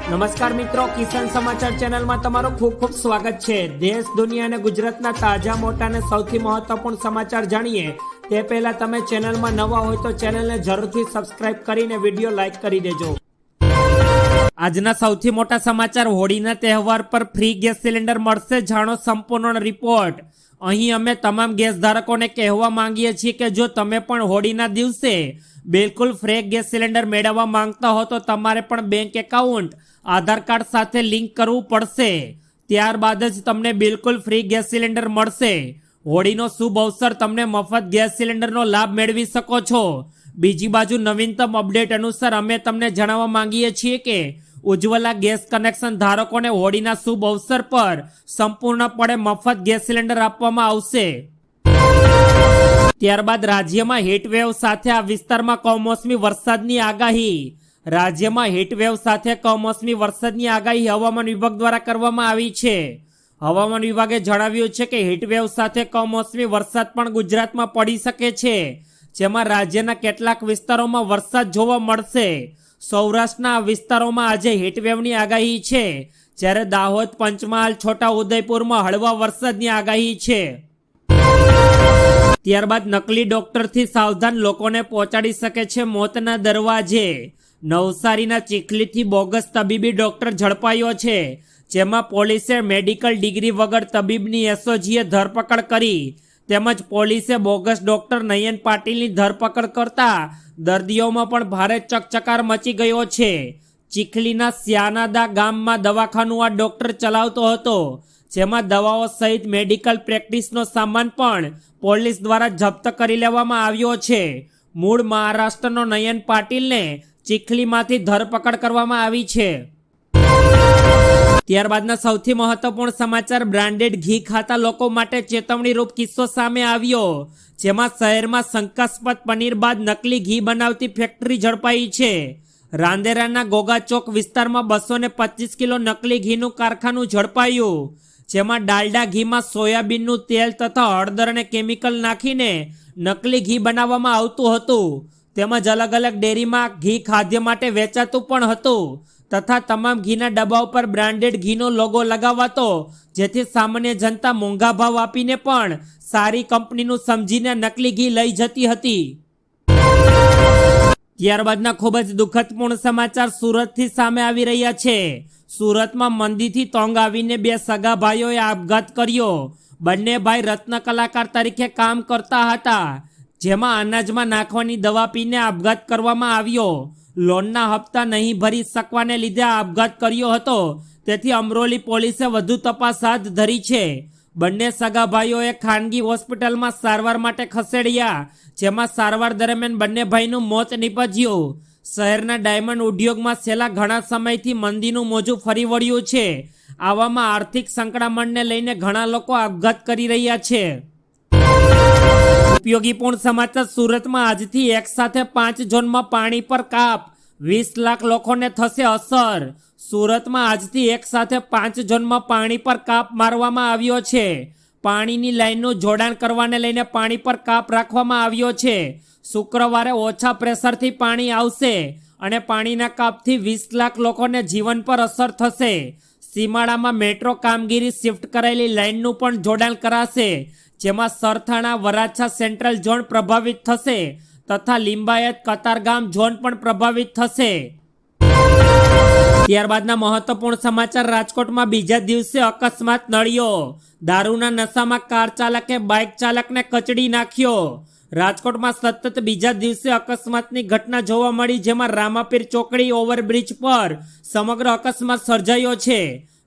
નમસ્કાર મિત્રો, કિસાન સમાચાર ચેનલમાં તમારું ખૂબ ખૂબ સ્વાગત છે। દેશ, દુનિયા અને ગુજરાતના તાજા, મોટા અને સૌથી મહત્વપૂર્ણ સમાચાર જાણીએ તે પહેલા તમે ચેનલમાં નવા હોય તો ચેનલને જરૂરથી સબસ્ક્રાઇબ કરીને વિડીયો લાઈક કરી દેજો। આજના સૌથી મોટા સમાચાર, હોળીના તહેવાર પર ફ્રી ગેસ સિલિન્ડર મળશે, જાણો સંપૂર્ણ રિપોર્ટ। અહીં અમે તમામ ગેસ ધારકોને કહેવા માંગીએ છીએ કે જો તમે પણ હોળીના દિવસે બિલકુલ ફ્રી ગેસ સિલિન્ડર મેળવવા માંગતા હો તો તમારે પણ બેંક એકાઉન્ટ આધાર કાર્ડ સાથે લિંક કરવું પડશે, ત્યારબાદ જ તમને બિલકુલ ફ્રી ગેસ સિલિન્ડર મળશે। હોળીનો શુભ અવસર, તમને મફત ગેસ સિલિન્ડરનો લાભ મેળવી શકો છો। બીજી બાજુ નવીનતમ અપડેટ અનુસાર અમે તમને જણાવવા માંગીએ છીએ કે ઉજ્જવલા ગેસ કનેક્શન ધારકોને હોળીના શુભ અવસર પર સંપૂર્ણપણે મફત ગેસ સિલિન્ડર આપવામાં આવશે। ત્યારબાદ રાજ્યમાં હીટવેવ સાથે આ વિસ્તારમાં કમોસમી વરસાદની આગાહી। રાજ્યમાં હીટવેવ સાથે કમોસમી વરસાદની આગાહી હવામાન વિભાગ દ્વારા કરવામાં આવી છે। હવામાન વિભાગે જણાવ્યું છે કે હીટવેવ સાથે કમોસમી વરસાદ પણ ગુજરાતમાં પડી શકે છે, જેમાં રાજ્યના કેટલાક વિસ્તારોમાં વરસાદ જોવા મળશે। સૌરાષ્ટ્રના વિસ્તારોમાં આજે હીટવેવની આગાહી છે, જ્યારે દાહોદ, પંચમહાલ, છોટા ઉદેપુરમાં હળવા વરસાદની આગાહી છે। ત્યારબાદ નકલી ડોક્ટરથી સાવધાન, લોકોને પહોંચાડી શકે છે મોતના દરવાજે। નવસારીના ચીખલીથી બોગસ તબીબી ડોક્ટર ઝડપાયો છે, જેમાં પોલીસે મેડિકલ ડિગ્રી વગર તબીબની એસઓજીએ ધરપકડ કરી, તેમજ પોલીસે બોગસ ડોક્ટર નયન પાટીલની ધરપકડ કરતા દર્દીઓમાં પણ ભારે ચકચકાર મચી ગયો છે। ચીખલીના સ્યાનાદા ગામમાં દવાખાનું આ ડોક્ટર ચલાવતો હતો, જેમાં દવાઓ સહિત મેડિકલ પ્રેક્ટિસનો સામાન પણ પોલીસ દ્વારા જપ્ત કરી લેવામાં આવ્યો છે। મૂળ મહારાષ્ટ્રનો નયન પાટીલને ચીખલીમાંથી ધરપકડ કરવામાં આવી છે। ત્યારબાદના સૌથી મહત્વપૂર્ણ સમાચાર, બ્રાન્ડેડ ઘી ખાતા લોકો માટે ચેતવણીરૂપ કિસ્સો સામે આવ્યો, જેમાં શહેરમાં શંકાસ્પદ પનીર બાદ નકલી ઘી બનાવતી ફેક્ટરી ઝડપાઈ છે। રાંદેરાના ગોગા ચોક વિસ્તારમાં 225 કિલો નકલી ઘીનું કારખાનું ઝડપાયું, જેમાં ડાલડા ઘીમાં સોયાબીનનું તેલ તથા હળદર અને કેમિકલ નાખીને નકલી ઘી બનાવવામાં આવતું હતું, તેમજ અલગ અલગ ડેરીમાં ઘી ખાદ્ય માટે વેચાતું પણ હતું, તથા તમામ ઘીના ડબ્બા ઉપર બ્રાન્ડેડ ઘીનો લોગો લગાવાતો, જેથી સામાન્ય જનતા મોંઘા ભાવ આપીને પણ સારી કંપનીનું સમજીને નકલી ઘી લઈ જતી હતી। ત્યારબાદના ખૂબ જ દુઃખદપૂર્ણ સમાચાર સુરતથી સામે આવી રહ્યા છે। સુરતમાં મંદીથી તોંગ આવીને બે સગા ભાઈઓએ આપઘાત કર્યો। બંને ભાઈ રત્ન કલાકાર તરીકે કામ કરતા હતા, જેમાં અનાજમાં નાખવાની દવા પીને આપઘાત કરવામાં આવ્યો। લોનના હપ્તા નહીં ભરી શકવાને લીધે આપઘાત કર્યો હતો, તેથી અમરોલી પોલીસે વધુ તપાસ હાથ ધરી છે। બંને સગા ભાઈઓએ ખાનગી હોસ્પિટલમાં સારવાર માટે ખસેડ્યા, જેમાં સારવાર દરમિયાન બંને ભાઈનું મોત નીપજ્યું। શહેરના ડાયમંડ ઉદ્યોગમાં છેલ્લા ઘણા સમયથી મંદીનું મોજું ફરી વળ્યું છે। આવામાં આર્થિક સંકળામણને લઈને ઘણા લોકો આપઘાત કરી રહ્યા છે। ઉપયોગીપૂર્ણ સમાચાર, સુરતમાં આજથી એક સાથે 5 ઝોનમાં પાણી પર કાપ, 20 લાખ લોકોને થશે અસર। સુરતમાં આજથી એક સાથે 5 ઝોનમાં પાણી પર કાપ મારવામાં આવ્યો છે। પાણીની લાઇનનું જોડાણ કરવાને લઈને પાણી પર કાપ રાખવામાં આવ્યો છે। શુક્રવારે ઓછા પ્રેશરથી પાણી આવશે અને પાણીના કાપથી 20 લાખ લોકોને જીવન પર અસર થશે। સીમાડામાં મેટ્રો કામગીરી શિફ્ટ કરાયેલી લાઇનનું પણ જોડાણ કરાશે, જેમાં સરથાણા, વરાછા સેન્ટ્રલ ઝોન પ્રભાવિત થશે, તથા લિંબાયત, કતારગામ ઝોન પણ પ્રભાવિત થશે। ત્યારબાદના મહત્વપૂર્ણ સમાચાર, રાજકોટમાં બીજા દિવસે અકસ્માત નડ્યો। દારૂના નશામાં કાર ચાલકે બાઇક ચાલકને કચડી નાખ્યો। રાજકોટમાં સતત બીજા દિવસે અકસ્માતની ઘટના જોવા મળી, જેમાં રામાપીર ચોકડી ઓવરબ્રિજ પર સમગ્ર અકસ્માત સર્જાયો છે।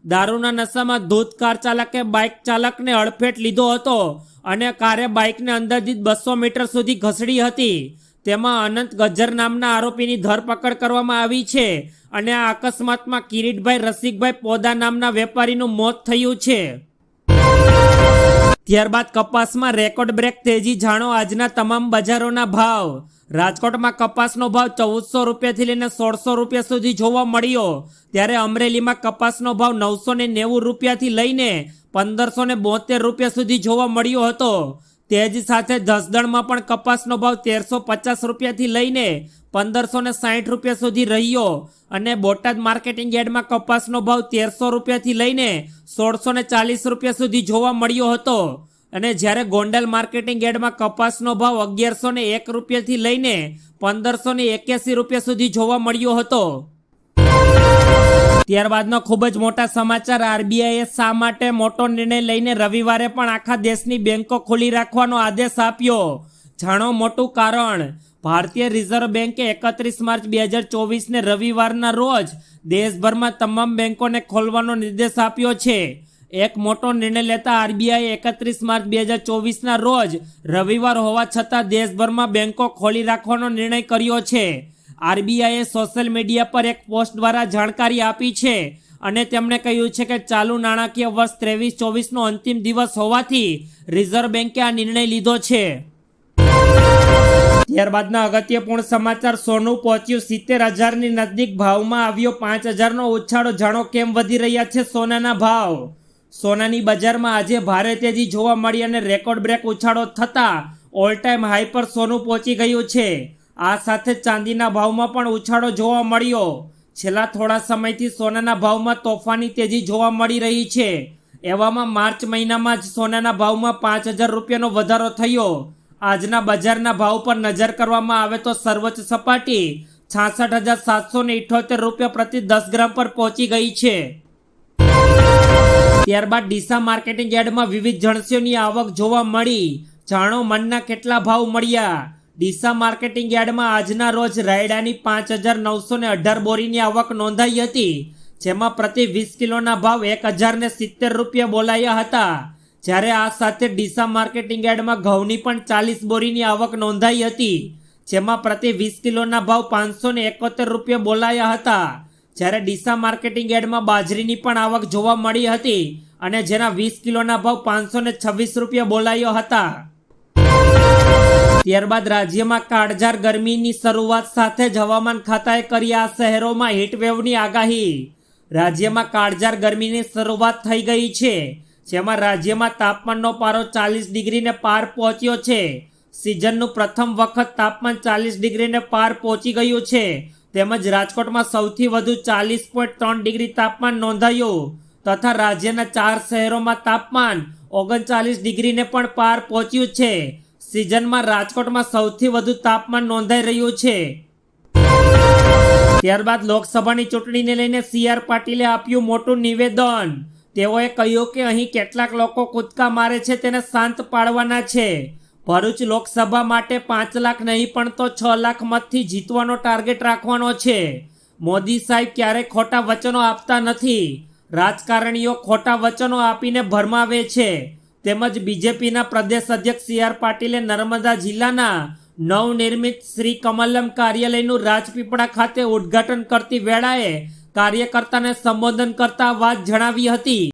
દારૂના નશામાં ધૂત કાર ચાલકે બાઇક ચાલકને અડફેટ લીધો હતો અને કારે બાઇકને અંદાજિત 200 મીટર સુધી ઘસડી હતી। તેમાં અનંત ગજ્જર નામના આરોપીની ધરપકડ કરવામાં આવી છે અને આ અકસ્માતમાં કિરીટભાઈ રસિકભાઈ પોદા નામના વેપારીનું મોત થયું છે। ત્યારબાદ કપાસમાં રેકોર્ડ બ્રેક તેજી, જાણો આજના તમામ બજારોના ભાવ। રાજકોટમાં કપાસનો ભાવ 1400 રૂપિયાથી લઈને 1600 રૂપિયા સુધી જોવા મળ્યો, ત્યારે અમરેલીમાં કપાસનો ભાવ 990 રૂપિયાથી લઈને 1572 રૂપિયા સુધી જોવા મળ્યો હતો, તે જ સાથે જસદણમાં પણ કપાસનો ભાવ 1350 રૂપિયાથી લઈને 1560 રૂપિયા સુધી રહ્યો અને બોટાદ માર્કેટિંગ યાર્ડમાં કપાસનો ભાવ 1300 રૂપિયાથી લઈને 1640 રૂપિયા સુધી જોવા મળ્યો હતો અને જ્યારે ગોંડલ માર્કેટિંગ યાર્ડમાં કપાસનો ભાવ 1101 રૂપિયાથી લઈને 1581 રૂપિયા સુધી જોવા મળ્યો હતો. ત્યારબાદનો ખૂબ જ મોટા સમાચાર, આરબીઆઈએ શા માટે મોટો નિર્ણય લઈને રવિવારે પણ આખા દેશની બેંકો ખુલ્લી રાખવાનો આદેશ આપ્યો? જાણો મોટું કારણ. ભારતીય રિઝર્વ બેંકે 31 માર્ચ 2024ને રવિવારના રોજ દેશભરમાં તમામ બેંકોને ખોલવાનો નિર્દેશ આપ્યો છે. એક મોટો નિર્ણય લેતા આરબીઆઈએ 31 માર્ચ 2024ના રોજ રવિવાર હોવા છતાં દેશભરમાં બેંકો ખોલી રાખવાનો નિર્ણય કર્યો છે. આરબીઆઈએ સોશિયલ મીડિયા પર એક પોસ્ટ દ્વારા જાણકારી આપી છે અને તેમણે કહ્યું છે કે ચાલુ નાણાકીય વર્ષ 23-24નો અંતિમ દિવસ હોવાથી રિઝર્વ બેંકે આ નિર્ણય લીધો છે. ત્યારબાદના અગત્યપૂર્ણ સમાચાર, સોનું પહોંચ્યું 70,000ની નજીક, ભાવમાં આવ્યો 5,000નો ઉછાળો. જાણો કેમ વધી રહ્યા છે સોનાના ભાવ? સોનાની બજારમાં આજે ભારે તેજી જોવા મળી અને રેકોર્ડ બ્રેક ઉછાળો થતાં ઓલ ટાઈમ હાઈ પર સોનું પહોંચી ગયું છે. આ સાથે ચાંદીના ભાવમાં પણ ઉછાળો જોવા મળ્યો. છેલ્લા થોડા સમયથી સોનાના ભાવમાં તોફાની તેજી જોવા મળી રહી છે. એવામાં માર્ચ મહિનામાં જ સોનાના ભાવમાં 5,000 રૂપિયાનો વધારો થયો. આજના બજારના ભાવ પર નજર કરવામાં આવે તો સર્વોચ્ચ સપાટી 66,778 રૂપિયા પ્રતિ 10 ગ્રામ પર પહોંચી ગઈ છે. ત્યારબાદ ડીસા માર્કેટિંગ યાર્ડમાં વિવિધ જણસીઓની આવક જોવા મળી. જાણો મણના કેટલા ભાવ મળ્યા? ડીસા માર્કેટિંગ યાર્ડમાં આજના રોજ રાયડાની 5,918 બોરીની આવક નોંધાઈ હતી, જેમાં પ્રતિ 20 કિલોના ભાવ 1,070 રૂપિયા બોલાયા હતા. જ્યારે આ સાથે ડીસા માર્કેટિંગ યાર્ડમાં ઘઉંની પણ 40 બોરીની આવક નોંધાઈ હતી, જેમાં પ્રતિ 20 કિલોના ભાવ 571 રૂપિયા બોલાયા હતા. જ્યારે ડીસા માર્કેટિંગ યાર્ડમાં બાજરીની પણ આવક જોવા મળી હતી અને જેના 20 કિલોના ભાવ 526 રૂપિયા બોલાયો હતા. ત્યારબાદ રાજ્યમાં કાળઝાળ ગરમીની શરૂઆત સાથે જ હવામાન ખાતાએ કરી આ શહેરોમાં હીટવેવની આગાહી. રાજ્યમાં કાળઝાળ ગરમીની શરૂઆત થઈ ગઈ છે, જેમાં રાજ્યમાં તાપમાનનો પારો 40 ડિગ્રીને પાર પહોંચ્યો છે. સિઝનનું પ્રથમ વખત તાપમાન 40 ડિગ્રીને પાર પહોંચી ગયું છે. તેમજ રાજકોટમાં સૌથી વધુ 40.3 ડિગ્રી તાપમાન નોંધાયું તથા રાજ્યના 4 શહેરોમાં તાપમાન 39 ડિગ્રીને પણ પાર પહોંચ્યું છે. સિઝનમાં રાજકોટમાં સૌથી વધુ તાપમાન નોંધાઈ રહ્યું છે. ત્યારબાદ લોકસભાની ચૂંટણીને લઈને CR પાટીલે આપ્યું મોટું નિવેદન. તેઓએ કહ્યું કે અહીં કેટલાક લોકો કૂદકા મારે છે તેને શાંત પાડવાના છે. ભરૂચ લોકસભા માટે 5 લાખ નહીં પણ તો 6 લાખ મતથી જીતવાનો ટાર્ગેટ રાખવાનો છે. મોદી સાહેબ ક્યારેય ખોટા વચનો આપતા નથી. રાજકારણીઓ ખોટા વચનો આપીને ભરમાવે છે. તેમજ બીજેપીના પ્રદેશ અધ્યક્ષ CR પાટીલે નર્મદા જિલ્લાના નવનિર્મિત શ્રી કમલમ કાર્યાલયનું રાજપીપળા ખાતે ઉદ્ઘાટન કરતી વેળાએ કાર્યકર્તાને સંબોધન કરતા વાત જણાવી હતી.